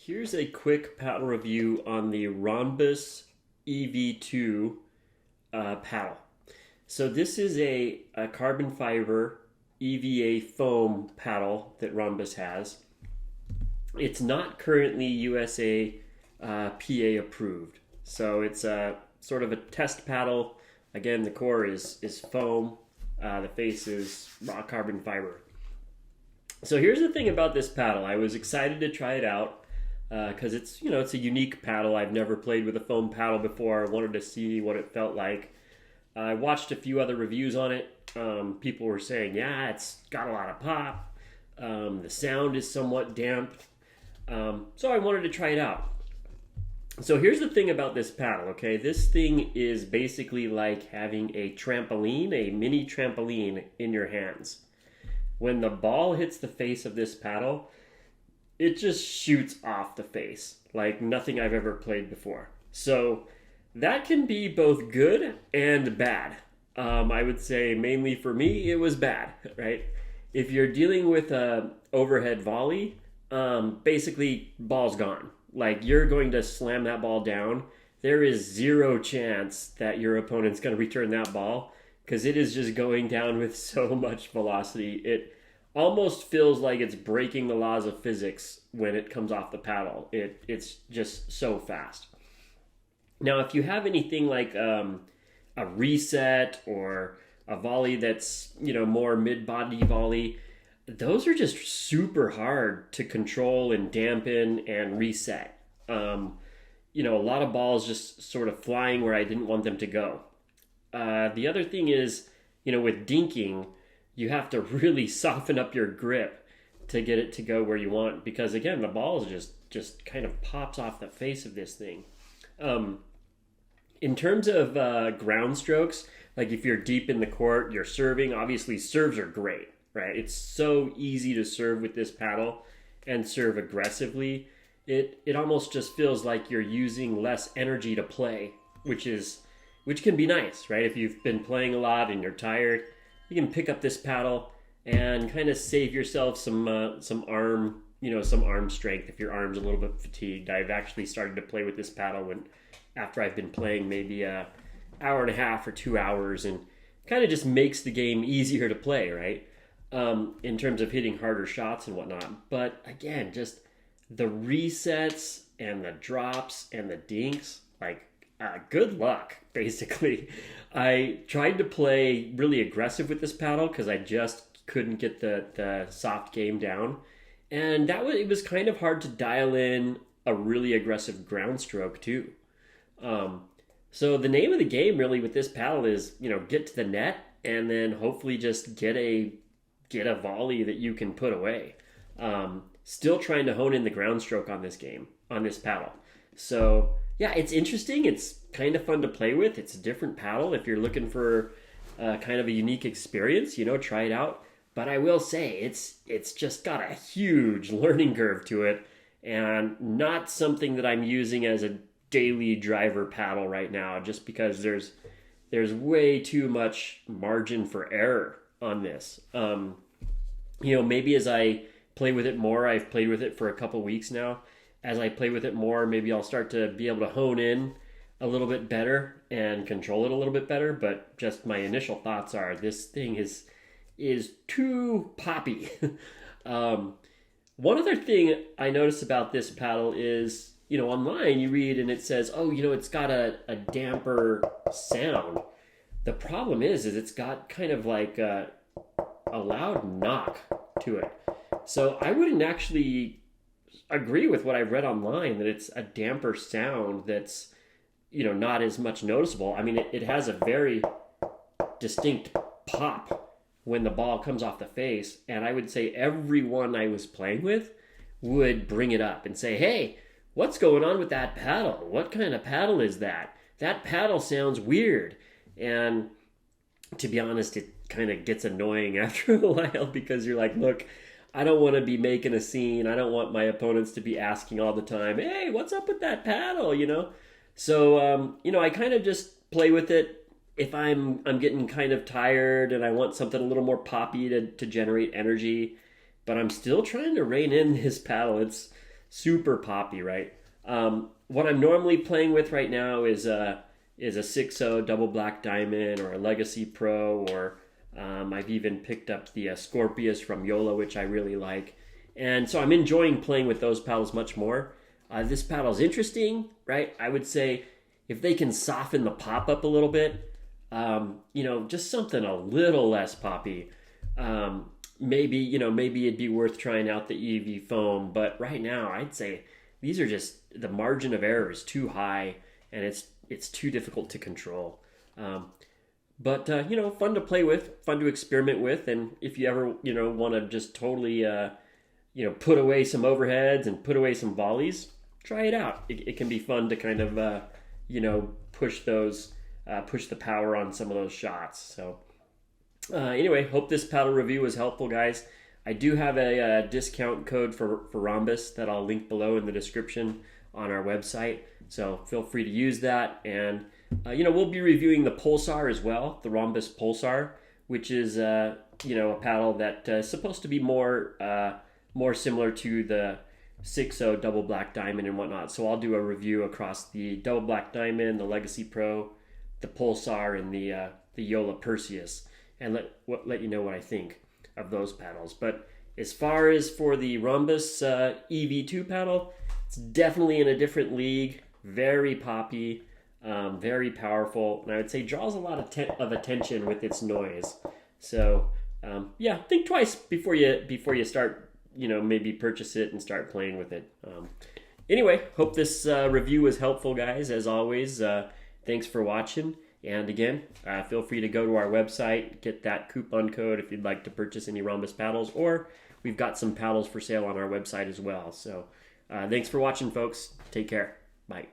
Here's a quick paddle review on the Ronbus EV2 paddle. So this is a carbon fiber EVA foam paddle that Ronbus has. It's not currently USA PA approved. So it's a sort of a test paddle. Again, the core is foam. The face is raw carbon fiber. So here's the thing about this paddle. I was excited to try it out because it's a unique paddle. I've never played with a foam paddle before. I wanted to see what it felt like. I watched a few other reviews on it. People were saying, yeah, it's got a lot of pop. The sound is somewhat damped. So I wanted to try it out. So here's the thing about this paddle, okay? This thing is basically like having a trampoline, a mini trampoline in your hands. When the ball hits the face of this paddle, it just shoots off the face like nothing I've ever played before. So that can be both good and bad. I would say mainly for me, it was bad, right? If you're dealing with a overhead volley, basically ball's gone. Like you're going to slam that ball down. There is zero chance that your opponent's going to return that ball because it is just going down with so much velocity. It almost feels like it's breaking the laws of physics when it comes off the paddle. It's just so fast. Now, if you have anything like a reset or a volley that's more mid-body volley, those are just super hard to control and dampen and reset. A lot of balls just sort of flying where I didn't want them to go. The other thing is, with dinking, you have to really soften up your grip to get it to go where you want because, again, the ball is just kind of pops off the face of this thing. In terms of ground strokes, like if you're deep in the court, you're serving, obviously serves are great. Right? It's so easy to serve with this paddle and serve aggressively. It almost just feels like you're using less energy to play, which can be nice, right? If you've been playing a lot and you're tired, you can pick up this paddle and kind of save yourself some arm strength if your arm's a little bit fatigued. I've actually started to play with this paddle after I've been playing maybe an hour and a half or 2 hours, and kind of just makes the game easier to play, right? In terms of hitting harder shots and whatnot. But again, just the resets and the drops and the dinks, like good luck, basically. I tried to play really aggressive with this paddle because I just couldn't get the soft game down. And it was kind of hard to dial in a really aggressive ground stroke too. So the name of the game really with this paddle is, get to the net and then hopefully just get a volley that you can put away. Still trying to hone in the ground stroke on this paddle. So yeah, it's interesting. It's kind of fun to play with. It's a different paddle. If you're looking for kind of a unique experience, try it out. But I will say it's just got a huge learning curve to it, and not something that I'm using as a daily driver paddle right now, just because there's way too much margin for error on this. Maybe as I play with it more, I've played with it for a couple weeks now. As I play with it more, maybe I'll start to be able to hone in a little bit better and control it a little bit better. But just my initial thoughts are this thing is too poppy. One other thing I noticed about this paddle is, online you read and it says, it's got a damper sound. The problem is it's got kind of like a loud knock to it. So I wouldn't actually agree with what I've read online that it's a damper sound that's, not as much noticeable. I mean, it has a very distinct pop when the ball comes off the face. And I would say everyone I was playing with would bring it up and say, hey, what's going on with that paddle? What kind of paddle is that? That paddle sounds weird. And to be honest, it kind of gets annoying after a while because you're like, look, I don't want to be making a scene. I don't want my opponents to be asking all the time, hey, what's up with that paddle, So, I kind of just play with it if I'm getting kind of tired and I want something a little more poppy to generate energy. But I'm still trying to rein in this paddle. super poppy, right? What I'm normally playing with right now is a 6.0 double black diamond or a Legacy Pro, or I've even picked up the Scorpius from Yola, which I really like. And so I'm enjoying playing with those paddles much more. This paddle's interesting, right? I would say if they can soften the pop up a little bit, just something a little less poppy. Maybe it'd be worth trying out the EV foam. But right now, I'd say these are just, the margin of error is too high, and it's too difficult to control. But fun to play with, fun to experiment with, and if you ever want to just totally put away some overheads and put away some volleys, try it out. It can be fun to kind of push the power on some of those shots. So anyway, hope this paddle review was helpful, guys. I do have a discount code for Ronbus that I'll link below in the description on our website. So feel free to use that. And, we'll be reviewing the Pulsar as well, the Ronbus Pulsar, which is, a paddle that is supposed to be more similar to the 6.0 double black diamond and whatnot. So I'll do a review across the double black diamond, the Legacy Pro, the Pulsar, and the Yola Perseus, and let you know what I think of those paddles. But as far as for the Ronbus EV2 paddle, it's definitely in a different league. Very poppy, very powerful, and I would say draws a lot of attention with its noise. So think twice before you start, maybe purchase it and start playing with it. Anyway, hope this review was helpful, guys. As always, thanks for watching. And again, feel free to go to our website, get that coupon code if you'd like to purchase any Ronbus paddles, or we've got some paddles for sale on our website as well. So thanks for watching, folks. Take care. Bye.